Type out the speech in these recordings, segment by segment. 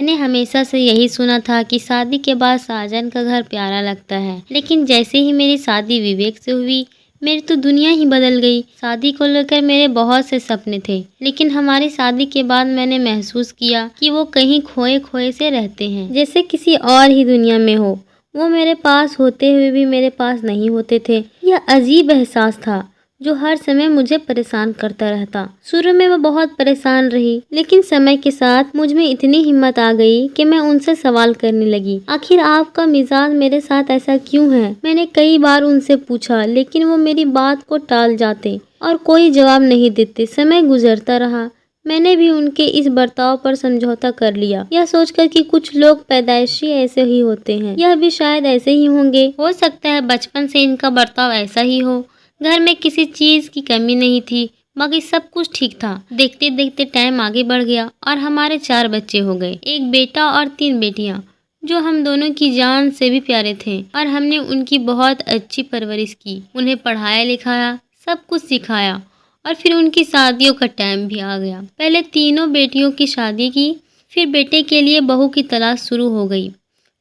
मैंने हमेशा से यही सुना था कि शादी के बाद साजन का घर प्यारा लगता है, लेकिन जैसे ही मेरी शादी विवेक से हुई, मेरी तो दुनिया ही बदल गई। शादी को लेकर मेरे बहुत से सपने थे, लेकिन हमारी शादी के बाद मैंने महसूस किया कि वो कहीं खोए खोए से रहते हैं, जैसे किसी और ही दुनिया में हो। वो मेरे पास होते हुए भी मेरे पास नहीं होते थे। यह अजीब एहसास था जो हर समय मुझे परेशान करता रहता। शुरू में मैं बहुत परेशान रही, लेकिन समय के साथ मुझ में इतनी हिम्मत आ गई कि मैं उनसे सवाल करने लगी, आखिर आपका मिजाज मेरे साथ ऐसा क्यों है। मैंने कई बार उनसे पूछा, लेकिन वो मेरी बात को टाल जाते और कोई जवाब नहीं देते। समय गुजरता रहा, मैंने भी उनके इस बर्ताव पर समझौता कर लिया, यह सोचकर कि कुछ लोग पैदाइशी ऐसे ही होते हैं, यह भी शायद ऐसे ही होंगे। हो सकता है बचपन से इनका बर्ताव ऐसा ही हो। घर में किसी चीज की कमी नहीं थी, बाकी सब कुछ ठीक था। देखते देखते टाइम आगे बढ़ गया और हमारे 4 बच्चे हो गए, एक बेटा और 3 बेटियां, जो हम दोनों की जान से भी प्यारे थे। और हमने उनकी बहुत अच्छी परवरिश की, उन्हें पढ़ाया लिखाया, सब कुछ सिखाया। और फिर उनकी शादियों का टाइम भी आ गया। पहले तीनों बेटियों की शादी की, फिर बेटे के लिए बहू की तलाश शुरू हो गई।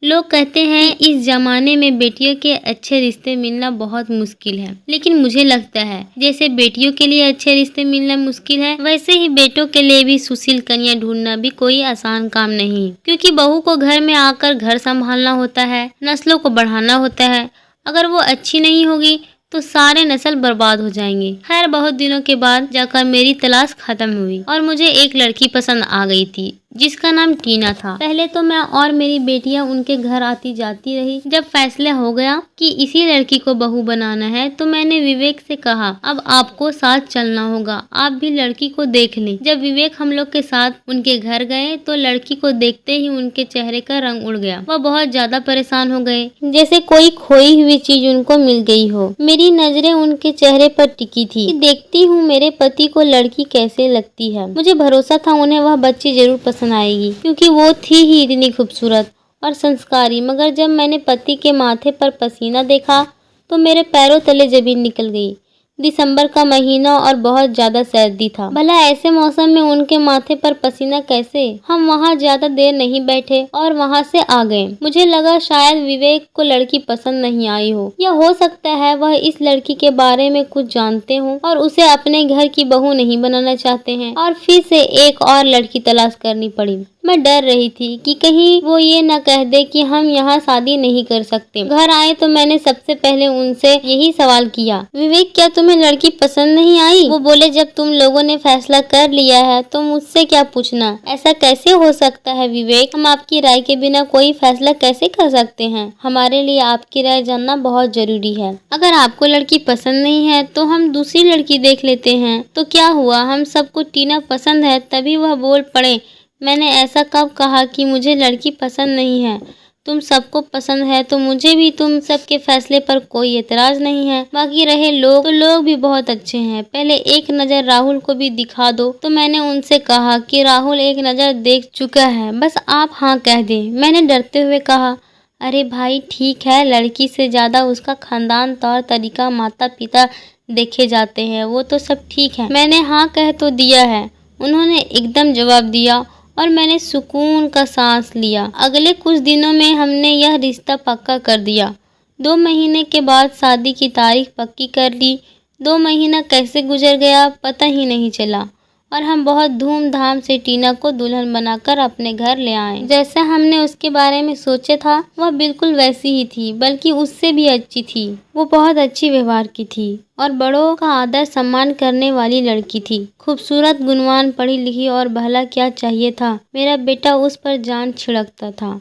लोग कहते हैं इस जमाने में बेटियों के अच्छे रिश्ते मिलना बहुत मुश्किल है, लेकिन मुझे लगता है जैसे बेटियों के लिए अच्छे रिश्ते मिलना मुश्किल है, वैसे ही बेटों के लिए भी सुशील कन्या ढूंढना भी कोई आसान काम नहीं। क्योंकि बहू को घर में आकर घर संभालना होता है, नस्लों को बढ़ाना होता है। अगर वो अच्छी नहीं होगी तो सारे नस्ल बर्बाद हो जाएंगे। खैर, बहुत दिनों के बाद जाकर मेरी तलाश खत्म हुई और मुझे एक लड़की पसंद आ गई थी, जिसका नाम टीना था। पहले तो मैं और मेरी बेटियां उनके घर आती जाती रही। जब फैसला हो गया कि इसी लड़की को बहू बनाना है, तो मैंने विवेक से कहा, अब आपको साथ चलना होगा, आप भी लड़की को देख लें। जब विवेक हम लोग के साथ उनके घर गए तो लड़की को देखते ही उनके चेहरे का रंग उड़ गया। वह बहुत ज्यादा परेशान हो गए, जैसे कोई खोई हुई चीज उनको मिल गई हो। मेरी नजरें उनके चेहरे पर टिकी थी कि देखती हूँ मेरे पति को लड़की कैसे लगती है। मुझे भरोसा था उन्हें वह बच्ची जरूर पसंद आएगी, क्योंकि वो थी ही इतनी खूबसूरत और संस्कारी। मगर जब मैंने पति के माथे पर पसीना देखा तो मेरे पैरों तले जमीन निकल गई। दिसंबर का महीना और बहुत ज्यादा सर्दी था। भला ऐसे मौसम में उनके माथे पर पसीना कैसे। हम वहाँ ज्यादा देर नहीं बैठे और वहाँ से आ गए। मुझे लगा शायद विवेक को लड़की पसंद नहीं आई हो, या हो सकता है वह इस लड़की के बारे में कुछ जानते हो और उसे अपने घर की बहू नहीं बनाना चाहते हैं। और फिर से एक और लड़की तलाश करनी पड़ी। मैं डर रही थी कि कहीं वो ये न कह दे कि हम यहाँ शादी नहीं कर सकते। घर आए तो मैंने सबसे पहले उनसे यही सवाल किया, विवेक, क्या तुम्हें लड़की पसंद नहीं आई। वो बोले, जब तुम लोगों ने फैसला कर लिया है तो मुझसे क्या पूछना। ऐसा कैसे हो सकता है विवेक, हम आपकी राय के बिना कोई फैसला कैसे कर सकते हैं। हमारे लिए आपकी राय जानना बहुत जरूरी है। अगर आपको लड़की पसंद नहीं है तो हम दूसरी लड़की देख लेते हैं। तो क्या हुआ, हम सबको टीना पसंद है। तभी वह बोल पड़े, मैंने ऐसा कब कहा कि मुझे लड़की पसंद नहीं है। तुम सबको पसंद है तो मुझे भी तुम सबके फैसले पर कोई एतराज नहीं है। बाकी रहे लोग, तो लोग भी बहुत अच्छे हैं। पहले एक नज़र राहुल को भी दिखा दो। तो मैंने उनसे कहा कि राहुल एक नज़र देख चुका है, बस आप हाँ कह दें। मैंने डरते हुए कहा, अरे भाई ठीक है, लड़की से ज़्यादा उसका खानदान, तौर तरीका, माता पिता देखे जाते हैं, वो तो सब ठीक है। मैंने हाँ कह तो दिया है, उन्होंने एकदम जवाब दिया और मैंने सुकून का सांस लिया। अगले कुछ दिनों में हमने यह रिश्ता पक्का कर दिया। 2 महीने के बाद शादी की तारीख पक्की कर ली। 2 महीना कैसे गुजर गया पता ही नहीं चला और हम बहुत धूमधाम से टीना को दुल्हन बनाकर अपने घर ले आए। जैसा हमने उसके बारे में सोचा था वह बिल्कुल वैसी ही थी, बल्कि उससे भी अच्छी थी। वो बहुत अच्छी व्यवहार की थी और बड़ों का आदर सम्मान करने वाली लड़की थी। खूबसूरत, गुणवान, पढ़ी लिखी, और भला क्या चाहिए था। मेरा बेटा उस पर जान छिड़कता था।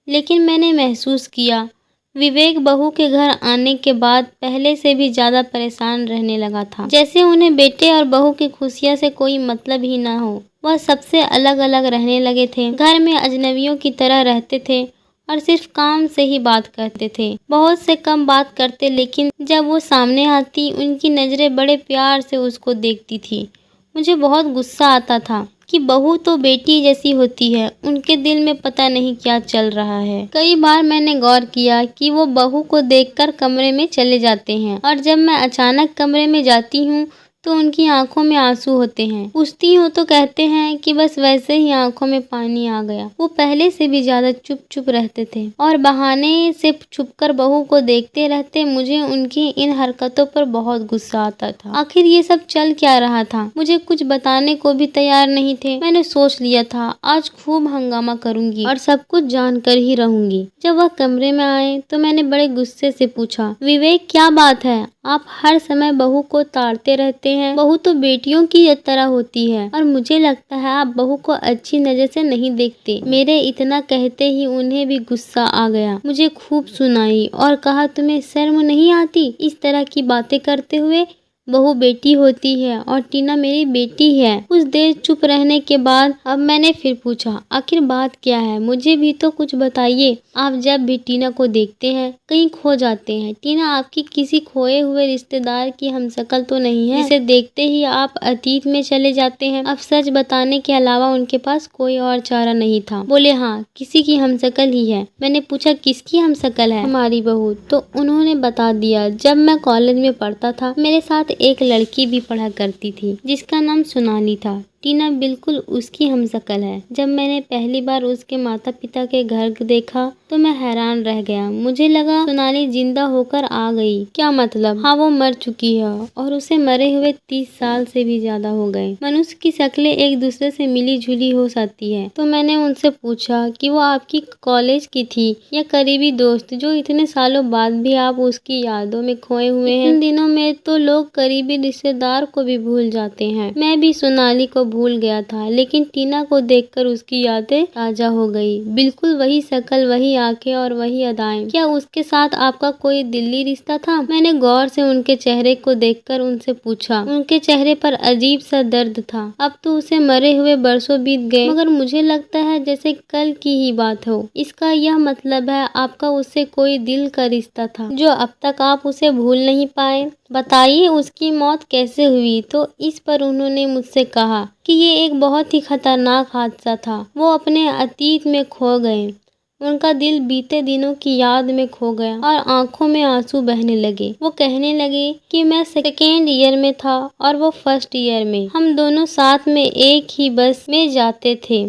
लेकिन मैंने महसूस किया विवेक बहू के घर आने के बाद पहले से भी ज्यादा परेशान रहने लगा था, जैसे उन्हें बेटे और बहू की खुशियां से कोई मतलब ही ना हो। वह सबसे अलग अलग रहने लगे थे, घर में अजनबियों की तरह रहते थे और सिर्फ काम से ही बात करते थे। बहुत से कम बात करते, लेकिन जब वो सामने आती उनकी नजरें बड़े प्यार से उसको देखती थी। मुझे बहुत गुस्सा आता था कि बहू तो बेटी जैसी होती है, उनके दिल में पता नहीं क्या चल रहा है। कई बार मैंने गौर किया कि वो बहू को देखकर कमरे में चले जाते हैं और जब मैं अचानक कमरे में जाती हूँ तो उनकी आंखों में आंसू होते हैं। पूछती हूँ तो कहते हैं कि बस वैसे ही आंखों में पानी आ गया। वो पहले से भी ज्यादा चुप चुप रहते थे और बहाने से छुपकर बहू को देखते रहते। मुझे उनकी इन हरकतों पर बहुत गुस्सा आता था। आखिर ये सब चल क्या रहा था? मुझे कुछ बताने को भी तैयार नहीं थे। मैंने सोच लिया था आज खूब हंगामा करूंगी और सब कुछ जानकर ही रहूंगी। जब वह कमरे में आए तो मैंने बड़े गुस्से से पूछा, विवेक क्या बात है? आप हर समय बहू को ताड़ते रहते हैं। बहू तो बेटियों की तरह होती है और मुझे लगता है आप बहू को अच्छी नजर से नहीं देखते। मेरे इतना कहते ही उन्हें भी गुस्सा आ गया। मुझे खूब सुनाई और कहा, तुम्हें शर्म नहीं आती इस तरह की बातें करते हुए? बहू बेटी होती है और टीना मेरी बेटी है। कुछ देर चुप रहने के बाद अब मैंने फिर पूछा, आखिर बात क्या है? मुझे भी तो कुछ बताइए। आप जब भी टीना को देखते हैं कहीं खो जाते हैं। टीना आपकी किसी खोए हुए रिश्तेदार की हमशक्ल तो नहीं है जिसे देखते ही आप अतीत में चले जाते हैं? अब सच बताने के अलावा उनके पास कोई और चारा नहीं था। बोले, हाँ किसी की हमशक्ल ही है। मैंने पूछा, किसकी हमशक्ल है? हमारी बहू। तो उन्होंने बता दिया। जब मैं कॉलेज में पढ़ता था मेरे साथ एक लड़की भी पढ़ा करती थी जिसका नाम सोनाली था। टीना बिल्कुल उसकी हमशक्ल है। जब मैंने पहली बार उसके माता पिता के घर देखा तो मैं हैरान रह गया। मुझे लगा सोनाली जिंदा होकर आ गई। क्या मतलब? हाँ वो मर चुकी है और उसे मरे हुए 30 साल से भी ज्यादा हो गए। मनुष्य की शक्लें एक दूसरे से मिली जुली हो सकती है। तो मैंने उनसे पूछा कि वो आपकी कॉलेज की थी या करीबी दोस्त जो इतने सालों बाद भी आप उसकी यादों में खोए हुए हैं? इन दिनों में तो लोग करीबी रिश्तेदार को भी भूल जाते हैं। मैं भी सोनाली को भूल गया था लेकिन टीना को देखकर उसकी यादें ताजा हो गई। बिल्कुल वही शक्ल, वही आंखें और वही अदाएं। क्या उसके साथ आपका कोई दिली रिश्ता था? मैंने गौर से उनके चेहरे को देखकर उनसे पूछा। उनके चेहरे पर अजीब सा दर्द था। अब तो उसे मरे हुए बरसों बीत गए मगर मुझे लगता है जैसे कल की ही बात हो। इसका यह मतलब है आपका उससे कोई दिल का रिश्ता था जो अब तक आप उसे भूल नहीं पाए। बताइए उसकी मौत कैसे हुई? तो इस पर उन्होंने मुझसे कहा कि ये एक बहुत ही खतरनाक हादसा था। वो अपने अतीत में खो गए। उनका दिल बीते दिनों की याद में खो गया और आंखों में आंसू बहने लगे। वो कहने लगे कि मैं सेकेंड ईयर में था और वो फर्स्ट ईयर में। हम दोनों साथ में एक ही बस में जाते थे।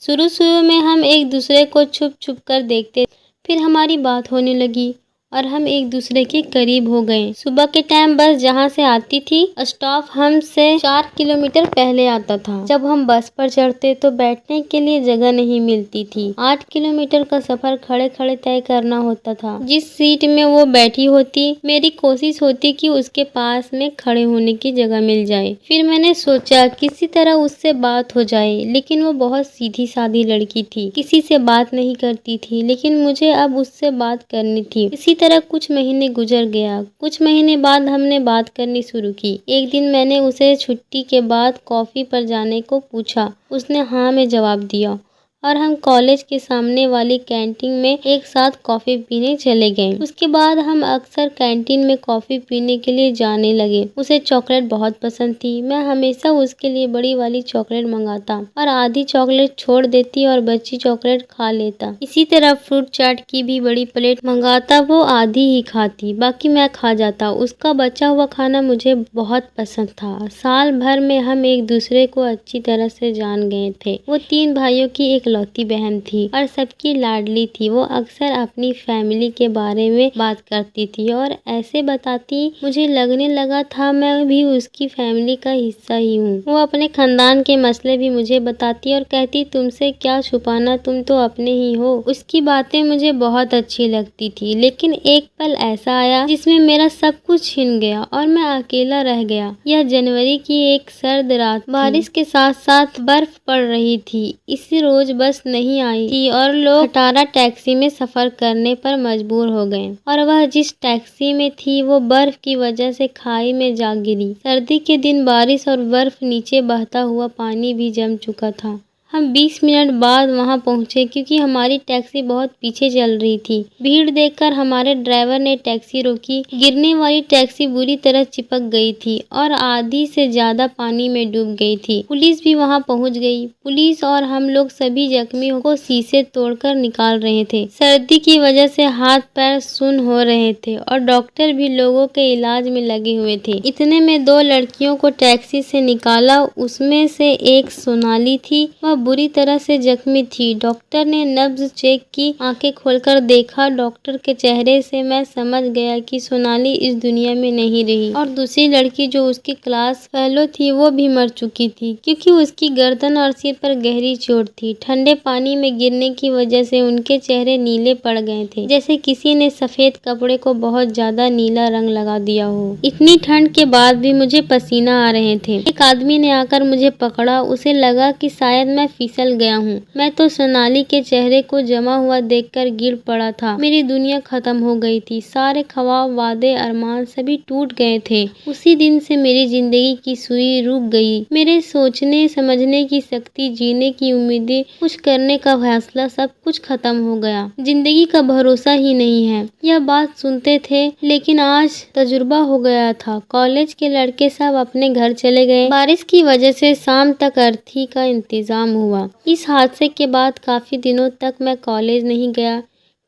शुरू शुरू में हम एक दूसरे को छुप छुप कर देखते, फिर हमारी बात होने लगी और हम एक दूसरे के करीब हो गए। सुबह के टाइम बस जहाँ से आती थी स्टॉप हमसे 4 किलोमीटर पहले आता था। जब हम बस पर चढ़ते तो बैठने के लिए जगह नहीं मिलती थी। 8 किलोमीटर का सफर खड़े खड़े तय करना होता था। जिस सीट में वो बैठी होती मेरी कोशिश होती कि उसके पास में खड़े होने की जगह मिल जाए। फिर मैंने सोचा किसी तरह उससे बात हो जाए, लेकिन वो बहुत सीधी सादी लड़की थी, किसी से बात नहीं करती थी, लेकिन मुझे अब उससे बात करनी थी। इसी तरह कुछ महीने गुजर गया। कुछ महीने बाद हमने बात करनी शुरू की। एक दिन मैंने उसे छुट्टी के बाद कॉफी पर जाने को पूछा। उसने हाँ में जवाब दिया और हम कॉलेज के सामने वाली कैंटीन में एक साथ कॉफी पीने चले गए। उसके बाद हम अक्सर कैंटीन में कॉफी पीने के लिए जाने लगे। उसे चॉकलेट बहुत पसंद थी। मैं हमेशा उसके लिए बड़ी वाली चॉकलेट मंगाता और आधी चॉकलेट छोड़ देती और बची चॉकलेट खा लेता। इसी तरह फ्रूट चाट की भी बड़ी प्लेट मंगाता, वो आधी ही खाती, बाकी मैं खा जाता। उसका बचा हुआ खाना मुझे बहुत पसंद था। साल भर में हम एक दूसरे को अच्छी तरह से जान गए थे। वो 3 भाइयों की एक लौती बहन थी और सबकी लाडली थी। वो अक्सर अपनी फैमिली के बारे में बात करती थी और ऐसे बताती मुझे लगने लगा था मैं भी उसकी फैमिली का हिस्सा ही हूँ। वो अपने खानदान के मसले भी मुझे बताती और कहती तुमसे क्या छुपाना, तुम तो अपने ही हो। उसकी बातें मुझे बहुत अच्छी लगती थी, लेकिन एक पल ऐसा आया जिसमें मेरा सब कुछ छिन गया और मैं अकेला रह गया। यह जनवरी की एक सर्द रात, बारिश के साथ साथ बर्फ पड़ रही थी। इसी रोज बस नहीं आई थी और लोग खटारा टैक्सी में सफर करने पर मजबूर हो गए और वह जिस टैक्सी में थी वो बर्फ की वजह से खाई में जा गिरी। सर्दी के दिन बारिश और बर्फ, नीचे बहता हुआ पानी भी जम चुका था हम 20 मिनट बाद वहां पहुंचे क्योंकि हमारी टैक्सी बहुत पीछे चल रही थी। भीड़ देखकर हमारे ड्राइवर ने टैक्सी रोकी। गिरने वाली टैक्सी बुरी तरह चिपक गई थी और आधी से ज्यादा पानी में डूब गई थी। पुलिस भी वहां पहुंच गई। पुलिस और हम लोग सभी जख्मियों को शीशे तोड़कर निकाल रहे थे। सर्दी की वजह से हाथ पैर सुन्न हो रहे थे और डॉक्टर भी लोगों के इलाज में लगे हुए थे। इतने में 2 लड़कियों को टैक्सी से निकाला। उसमें से एक सोनाली थी। वह बुरी तरह से जख्मी थी। डॉक्टर ने नब्ज चेक की, आंखें खोलकर देखा। डॉक्टर के चेहरे से मैं समझ गया कि सोनाली इस दुनिया में नहीं रही और दूसरी लड़की जो उसकी क्लास फेलो थी वो भी मर चुकी थी क्योंकि उसकी गर्दन और सिर पर गहरी चोट थी। ठंडे पानी में गिरने की वजह से उनके चेहरे नीले पड़ गए थे, जैसे किसी ने सफेद कपड़े को बहुत ज्यादा नीला रंग लगा दिया हो। इतनी ठंड के बाद भी मुझे पसीना आ रहे थे। एक आदमी ने आकर मुझे पकड़ा। उसे लगा कि शायद मैं फिसल गया हूँ। मैं तो सोनाली के चेहरे को जमा हुआ देखकर गिर पड़ा था। मेरी दुनिया खत्म हो गई थी। सारे ख्वाब, वादे, अरमान सभी टूट गए थे। उसी दिन से मेरी जिंदगी की सुई रुक गई। मेरे सोचने समझने की शक्ति, जीने की उम्मीदें, कुछ करने का फैसला, सब कुछ खत्म हो गया। जिंदगी का भरोसा ही नहीं है। यह बात सुनते थे लेकिन आज तजुर्बा हो गया था। कॉलेज के लड़के सब अपने घर चले गए। बारिश की वजह से शाम तक अर्थी का इंतजाम हुआ। इस हादसे के बाद काफी दिनों तक मैं कॉलेज नहीं गया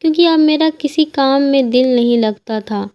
क्योंकि अब मेरा किसी काम में दिल नहीं लगता था।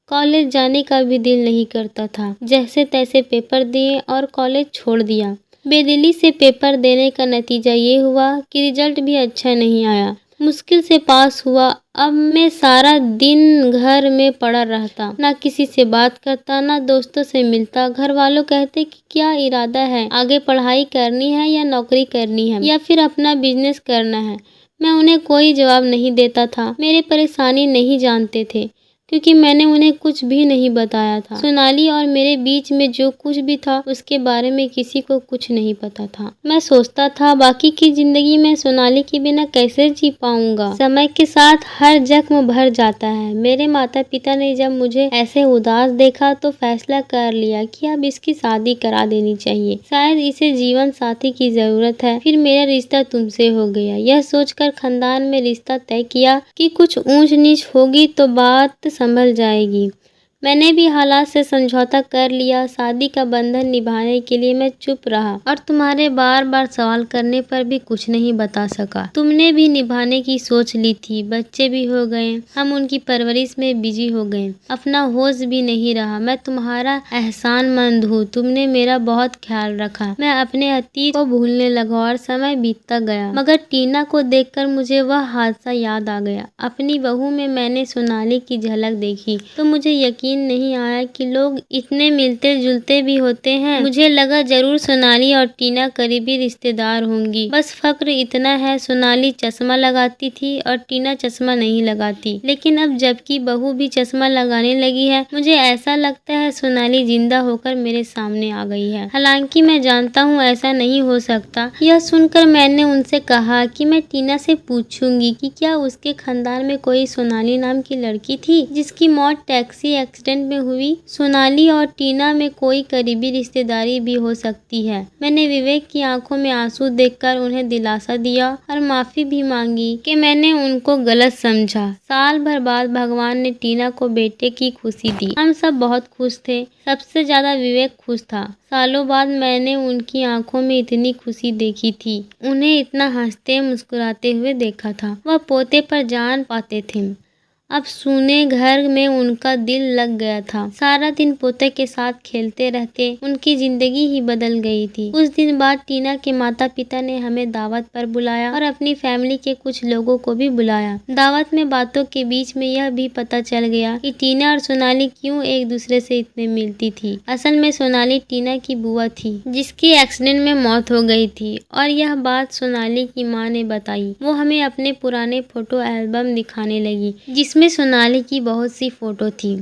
कॉलेज जाने का भी दिल नहीं करता था। जैसे तैसे पेपर दिए और कॉलेज छोड़ दिया। बेदिली से पेपर देने का नतीजा ये हुआ कि रिजल्ट भी अच्छा नहीं आया। मुश्किल से पास हुआ। अब मैं सारा दिन घर में पड़ा रहता, ना किसी से बात करता, ना दोस्तों से मिलता। घर वालों कहते कि क्या इरादा है, आगे पढ़ाई करनी है या नौकरी करनी है या फिर अपना बिजनेस करना है। मैं उन्हें कोई जवाब नहीं देता था। मेरी परेशानी नहीं जानते थे क्योंकि मैंने उन्हें कुछ भी नहीं बताया था। सोनाली और मेरे बीच में जो कुछ भी था उसके बारे में किसी को कुछ नहीं पता था। मैं सोचता था बाकी की जिंदगी में सोनाली के बिना कैसे जी पाऊंगा। समय के साथ हर जख्म भर जाता है। मेरे माता पिता ने जब मुझे ऐसे उदास देखा तो फैसला कर लिया कि अब इसकी शादी करा देनी चाहिए। शायद इसे जीवन साथी की जरूरत है। फिर मेरा रिश्ता तुमसे हो गया। यह सोचकर खानदान में रिश्ता तय किया कि कुछ ऊंच नीच होगी तो बात संभल जाएगी। मैंने भी हालात से समझौता कर लिया। शादी का बंधन निभाने के लिए मैं चुप रहा और तुम्हारे बार बार सवाल करने पर भी कुछ नहीं बता सका। तुमने भी निभाने की सोच ली थी। बच्चे भी हो गए। हम उनकी परवरिश में बिजी हो गए। अपना होश भी नहीं रहा। मैं तुम्हारा एहसानमंद हूँ। तुमने मेरा बहुत ख्याल रखा। मैं अपने अतीत को भूलने लगा और समय बीतता गया। मगर टीना को देखकर मुझे वह हादसा याद आ गया। अपनी बहू में मैंने सोनाली की झलक देखी तो मुझे यकीन नहीं आया कि लोग इतने मिलते जुलते भी होते हैं। मुझे लगा जरूर सोनाली और टीना करीबी रिश्तेदार होंगी। बस फर्क इतना है, सोनाली चश्मा लगाती थी और टीना चश्मा नहीं लगाती। लेकिन अब जबकि बहू भी चश्मा लगाने लगी है, मुझे ऐसा लगता है सोनाली जिंदा होकर मेरे सामने आ गई है। हालांकि मैं जानता हूँ ऐसा नहीं हो सकता। यह सुनकर मैंने उनसे कहा कि मैं टीना से पूछूंगी कि क्या उसके खानदान में कोई सोनाली नाम की लड़की थी जिसकी मौत टैक्सी एक्सीडेंट में हुई। सोनाली और टीना में कोई करीबी रिश्तेदारी भी हो सकती है। मैंने विवेक की आंखों में आंसू देखकर उन्हें दिलासा दिया और माफी भी मांगी कि मैंने उनको गलत समझा। साल भर बाद भगवान ने टीना को बेटे की खुशी दी। हम सब बहुत खुश थे। सबसे ज्यादा विवेक खुश था। सालों बाद मैंने उनकी आंखों में इतनी खुशी देखी थी। उन्हें इतना हंसते मुस्कुराते हुए देखा था। वह पोते पर जान पाते थे। अब सूने घर में उनका दिल लग गया था। सारा दिन पोते के साथ खेलते रहते। उनकी जिंदगी ही बदल गई थी। कुछ दिन बाद टीना के माता पिता ने हमें दावत पर बुलाया और अपनी फैमिली के कुछ लोगों को भी बुलाया। दावत में बातों के बीच में यह भी पता चल गया कि टीना और सोनाली क्यों एक दूसरे से इतने मिलती थी। असल में सोनाली टीना की बुआ थी जिसकी एक्सीडेंट में मौत हो गई थी और यह बात सोनाली की माँ ने बताई। वो हमें अपने पुराने फोटो एल्बम दिखाने लगी जिसमें सोनाली की बहुत सी फोटो थी।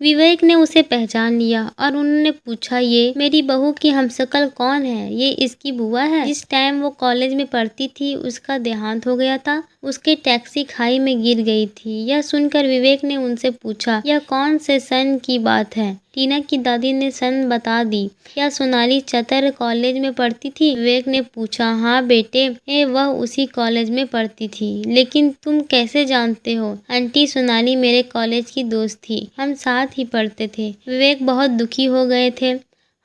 विवेक ने उसे पहचान लिया और उन्होंने पूछा, ये मेरी बहू की हमशक्ल कौन है? ये इसकी बुआ है? जिस टाइम वो कॉलेज में पढ़ती थी उसका देहांत हो गया था। उसकी टैक्सी खाई में गिर गई थी। यह सुनकर विवेक ने उनसे पूछा, यह कौन से सन की बात है? टीना की दादी ने सन बता दी। क्या सोनाली चतर कॉलेज में पढ़ती थी? विवेक ने पूछा। हाँ बेटे, वह उसी कॉलेज में पढ़ती थी। लेकिन तुम कैसे जानते हो? आंटी, सोनाली मेरे कॉलेज की दोस्त थी, हम साथ ही पढ़ते थे। विवेक बहुत दुखी हो गए थे।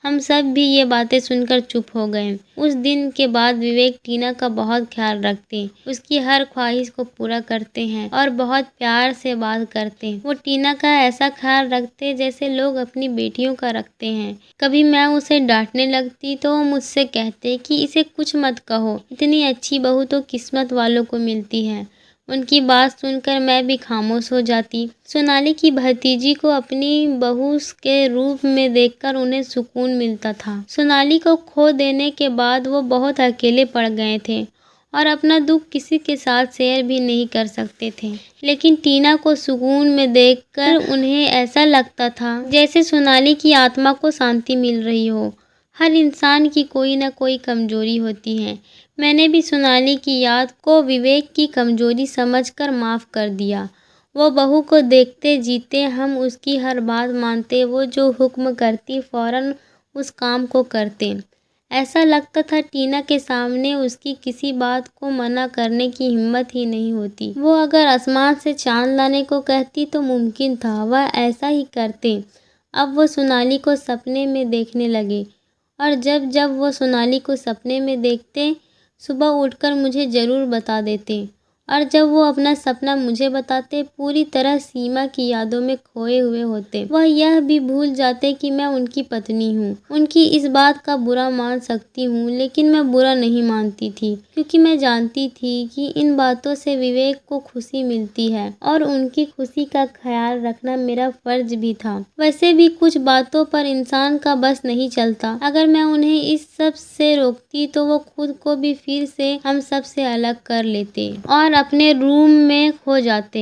हम सब भी ये बातें सुनकर चुप हो गए। उस दिन के बाद विवेक टीना का बहुत ख्याल रखते, उसकी हर ख्वाहिश को पूरा करते हैं और बहुत प्यार से बात करते। वो टीना का ऐसा ख्याल रखते जैसे लोग अपनी बेटियों का रखते हैं। कभी मैं उसे डांटने लगती तो वो मुझसे कहते कि इसे कुछ मत कहो, इतनी अच्छी बहू तो किस्मत वालों को मिलती है। उनकी बात सुनकर मैं भी खामोश हो जाती। सोनाली की भतीजी को अपनी बहू के रूप में देखकर उन्हें सुकून मिलता था। सोनाली को खो देने के बाद वो बहुत अकेले पड़ गए थे और अपना दुख किसी के साथ शेयर भी नहीं कर सकते थे। लेकिन टीना को सुकून में देखकर उन्हें ऐसा लगता था जैसे सोनाली की आत्मा को शांति मिल रही हो। हर इंसान की कोई ना कोई कमजोरी होती है। मैंने भी सोनाली की याद को विवेक की कमजोरी समझकर माफ़ कर दिया। वो बहू को देखते जीते हम उसकी हर बात मानते, वो जो हुक्म करती फ़ौरन उस काम को करते। ऐसा लगता था टीना के सामने उसकी किसी बात को मना करने की हिम्मत ही नहीं होती। वो अगर आसमान से चाँद लाने को कहती तो मुमकिन था, वह ऐसा ही करते। अब वो सोनाली को सपने में देखने लगे और जब जब वो सोनाली को सपने में देखते, सुबह उठकर मुझे ज़रूर बता देते और जब वो अपना सपना मुझे बताते, पूरी तरह सीमा की यादों में खोए हुए होते। वह यह भी भूल जाते कि मैं उनकी पत्नी हूँ। उनकी इस बात का बुरा मान सकती हूँ, लेकिन मैं बुरा नहीं मानती थी, क्योंकि मैं जानती थी कि इन बातों से विवेक को खुशी मिलती है और उनकी खुशी का ख्याल रखना मेरा फर्ज भी था। वैसे भी कुछ बातों पर इंसान का बस नहीं चलता। अगर मैं उन्हें इस सब से रोकती तो वो खुद को भी फिर से हम सब से अलग कर लेते और अपने रूम में खो जाते।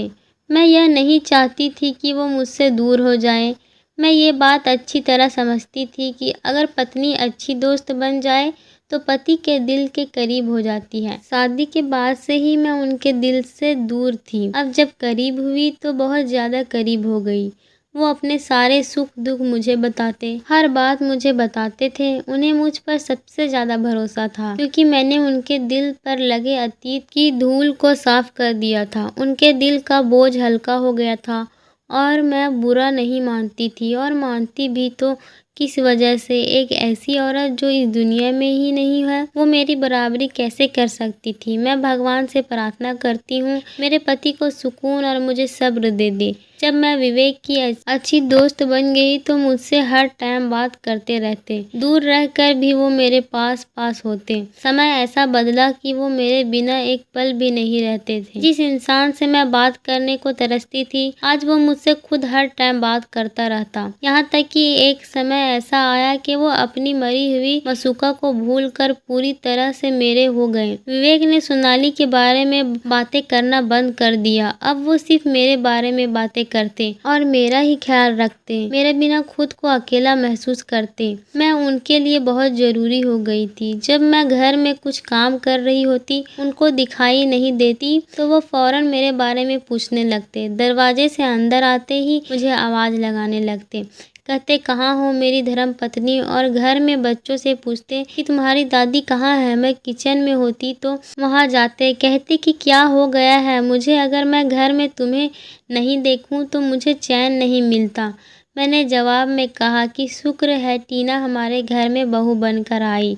मैं यह नहीं चाहती थी कि वो मुझसे दूर हो जाए। मैं ये बात अच्छी तरह समझती थी कि अगर पत्नी अच्छी दोस्त बन जाए तो पति के दिल के करीब हो जाती है। शादी के बाद से ही मैं उनके दिल से दूर थी। अब जब करीब हुई तो बहुत ज़्यादा करीब हो गई। वो अपने सारे सुख दुख मुझे बताते, हर बात मुझे बताते थे। उन्हें मुझ पर सबसे ज़्यादा भरोसा था, क्योंकि मैंने उनके दिल पर लगे अतीत की धूल को साफ कर दिया था। उनके दिल का बोझ हल्का हो गया था और मैं बुरा नहीं मानती थी, और मानती भी तो किस वजह से। एक ऐसी औरत जो इस दुनिया में ही नहीं है, वो मेरी बराबरी कैसे कर सकती थी। मैं भगवान से प्रार्थना करती हूँ मेरे पति को सुकून और मुझे सब्र दे दे। जब मैं विवेक की अच्छी दोस्त बन गई तो मुझसे हर टाइम बात करते रहते। दूर रहकर भी वो मेरे पास पास होते। समय ऐसा बदला कि वो मेरे बिना एक पल भी नहीं रहते थे। जिस इंसान से मैं बात करने को तरसती थी, आज वो मुझसे खुद हर टाइम बात करता रहता। यहाँ तक कि एक समय ऐसा आया कि वो अपनी मरी हुई मसूका को भूलकर पूरी तरह से मेरे हो गए। विवेक ने सोनाली के बारे में बातें करना बंद कर दिया। अब वो सिर्फ मेरे बारे में बातें करते और मेरा ही ख्याल रखते। मेरे बिना खुद को अकेला महसूस करते। मैं उनके लिए बहुत जरूरी हो गई थी। जब मैं घर में कुछ काम कर रही होती, उनको दिखाई नहीं देती तो वो फौरन मेरे बारे में पूछने लगते। दरवाजे से अंदर आते ही मुझे आवाज लगाने लगते, कहते कहाँ हो मेरी धर्म पत्नी, और घर में बच्चों से पूछते कि तुम्हारी दादी कहाँ है। मैं किचन में होती तो वहाँ जाते, कहते कि क्या हो गया है मुझे, अगर मैं घर में तुम्हें नहीं देखूं तो मुझे चैन नहीं मिलता। मैंने जवाब में कहा कि शुक्र है टीना हमारे घर में बहू बनकर आई।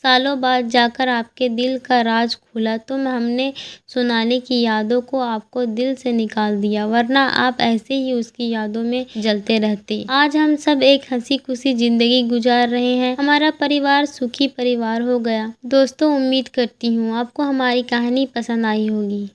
सालों बाद जाकर आपके दिल का राज खुला तो हमने सोनाली की यादों को आपको दिल से निकाल दिया, वरना आप ऐसे ही उसकी यादों में जलते रहते। आज हम सब एक हंसी खुशी जिंदगी गुजार रहे हैं। हमारा परिवार सुखी परिवार हो गया। दोस्तों, उम्मीद करती हूँ आपको हमारी कहानी पसंद आई होगी।